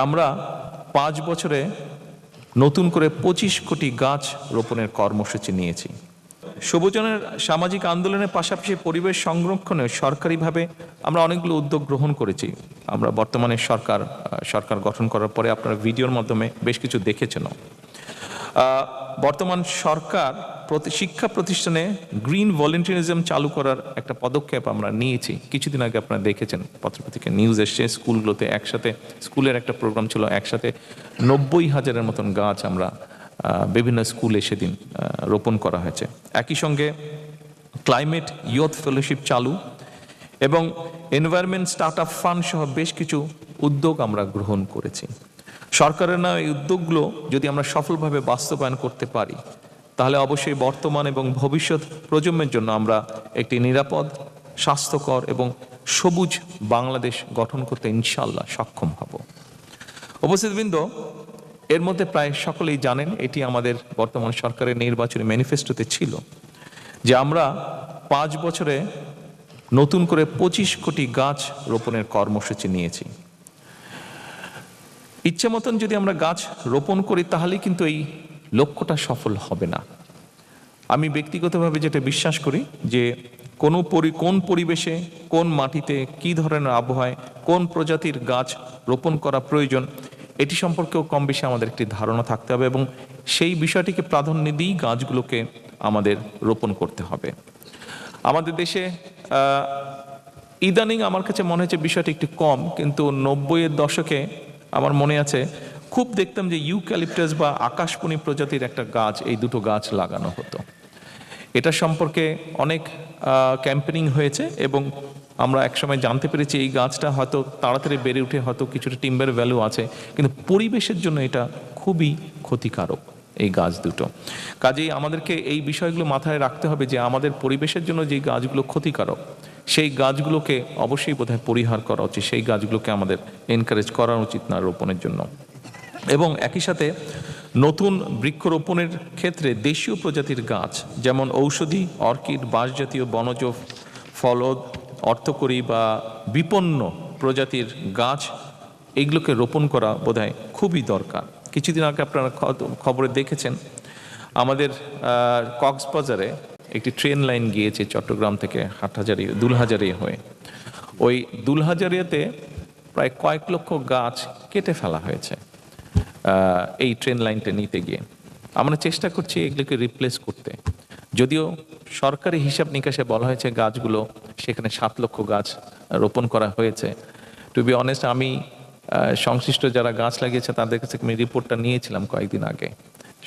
আমরা 5 বছরে নতুন করে 25 কোটি গাছ রোপণের কর্মসূচি নিয়েছি। সবুজায়নের সামাজিক আন্দোলনের পাশাপাশি পরিবেশ সংরক্ষণে সরকারিভাবে আমরা অনেকগুলো উদ্যোগ গ্রহণ করেছি। আমরা বর্তমানে সরকার গঠন করার পরে আপনারা ভিডিওর মাধ্যমে বেশ কিছু দেখেছেন। বর্তমান সরকার শিক্ষা প্রতিষ্ঠানে গ্রিন ভলেন্টিয়ারিজম চালু করার একটা পদক্ষেপ আমরা নিয়েছি। কিছুদিন আগে আপনারা দেখেছেন পত্রপত্রিকায় নিউজ এসছে, স্কুলগুলোতে একসাথে স্কুলের একটা প্রোগ্রাম ছিল, একসাথে 90,000-এর মতন গাছ আমরা বিভিন্ন স্কুলে সেদিন রোপণ করা হয়েছে। একই সঙ্গে ক্লাইমেট ইয়ুথ ফেলোশিপ চালু এবং এনভায়রনমেন্ট স্টার্টআপ ফান্ড সহ বেশ কিছু উদ্যোগ আমরা গ্রহণ করেছি। সরকারের না এই উদ্যোগগুলো যদি আমরা সফলভাবে বাস্তবায়ন করতে পারি, তাহলে অবশ্যই বর্তমান এবং ভবিষ্যৎ প্রজন্মের জন্য আমরা একটি নিরাপদ, স্বাস্থ্যকর এবং সবুজ বাংলাদেশ গঠন করতে ইনশাআল্লাহ সক্ষম হব। উপস্থিতবৃন্দ, এর মধ্যে প্রায় সকলেই জানেন, এটি আমাদের বর্তমান সরকারের নির্বাচনী ম্যানিফেস্টোতে ছিল যে আমরা 5 বছরে নতুন করে 25 কোটি গাছ রোপণের কর্মসূচি নিয়েছি। ইচ্ছে মতন যদি আমরা গাছ রোপণ করি তাহলে কিন্তু এই লক্ষ্যটা সফল হবে না। আমি ব্যক্তিগতভাবে যেটা বিশ্বাস করি যে কোন পরিবেশে, কোন মাটিতে, কি ধরনের আবহাওয়ায়, কোন প্রজাতির গাছ রোপণ করা প্রয়োজন, এটি সম্পর্কেও কম বেশি আমাদের একটি ধারণা থাকতে হবে এবং সেই বিষয়টিকে প্রাধান্য দিয়েই গাছগুলোকে আমাদের রোপণ করতে হবে। আমাদের দেশে ইদানিং আমার কাছে মনে হচ্ছে বিষয়টি একটু কম, কিন্তু 90-এর দশকে আমার মনে আছে খুব দেখতাম যে ইউক্যালিপটাস বা আকাশমণি প্রজাতির একটা গাছ, এই দুটো গাছ লাগানো হতো। এটা সম্পর্কে অনেক ক্যাম্পেনিং হয়েছে এবং আমরা একসময় জানতে পেরেছি এই গাছটা হয়তো তাড়াতাড়ি বেড়ে উঠে হয়তো কিছুটা টিম্বার ভ্যালু আছে, কিন্তু পরিবেশের জন্য এটা খুবই ক্ষতিকারক এই গাছ দুটো। কাজেই আমাদেরকে এই বিষয়গুলো মাথায় রাখতে হবে যে আমাদের পরিবেশের জন্য যে গাছগুলো ক্ষতিকারক, সেই গাছগুলোকে অবশ্যই বোধহয় পরিহার করা উচিত, সেই গাছগুলোকে আমাদের এনকারেজ করা উচিত না রোপণের জন্য। এবং একই সাথে নতুন বৃক্ষরোপণের ক্ষেত্রে দেশীয় প্রজাতির গাছ যেমন ঔষধি, অর্কিড, বাঁশজাতীয়, বনজ, ফলদ, অর্থকরী বা বিপন্ন প্রজাতির গাছ, এইগুলোকে রোপণ করা বোধহয় খুবই দরকার। কিছুদিন আগে আপনারা খবরে দেখেছেন আমাদের কক্সবাজারে একটি ট্রেন লাইন গিয়েছে চট্টগ্রাম থেকে দুলহাজারিয়া হয়ে। ওই দুলহাজারিয়াতে প্রায় কয়েক লক্ষ গাছ কেটে ফেলা হয়েছে এই ট্রেন লাইনটা নিতে গিয়ে। আমরা চেষ্টা করছি এগুলোকে রিপ্লেস করতে, যদিও সরকারি হিসাব নিকাশে বলা হয়েছে গাছগুলো সেখানে 7 লক্ষ গাছ রোপণ করা হয়েছে। টু বি অনেস্ট, আমি সংশ্লিষ্ট যারা গাছ লাগিয়েছে তাদের কাছে আমি রিপোর্টটা নিয়েছিলাম কয়েকদিন আগে,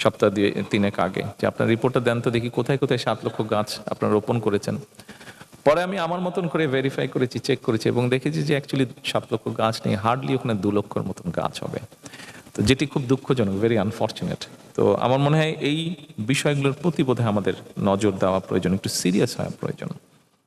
সপ্তাহ 2-3 আগে, যে আপনার রিপোর্টটা দেন তো দেখি কোথায় কোথায় 7 লক্ষ গাছ আপনারা রোপণ করেছেন। পরে আমি আমার মতন করে ভেরিফাই করেছি, চেক করেছি এবং দেখেছি যে অ্যাকচুয়ালি 7 লক্ষ গাছ নেই, হার্ডলি ওখানে 2 লক্ষর মতন গাছ হবে। তো যেটি খুব দুঃখজনক, ভেরি আনফর্চুনেট। তো আমার মনে হয় এই বিষয়গুলোর প্রতি বোধহয় আমাদের নজর দেওয়া প্রয়োজন, একটু সিরিয়াস হওয়া প্রয়োজন।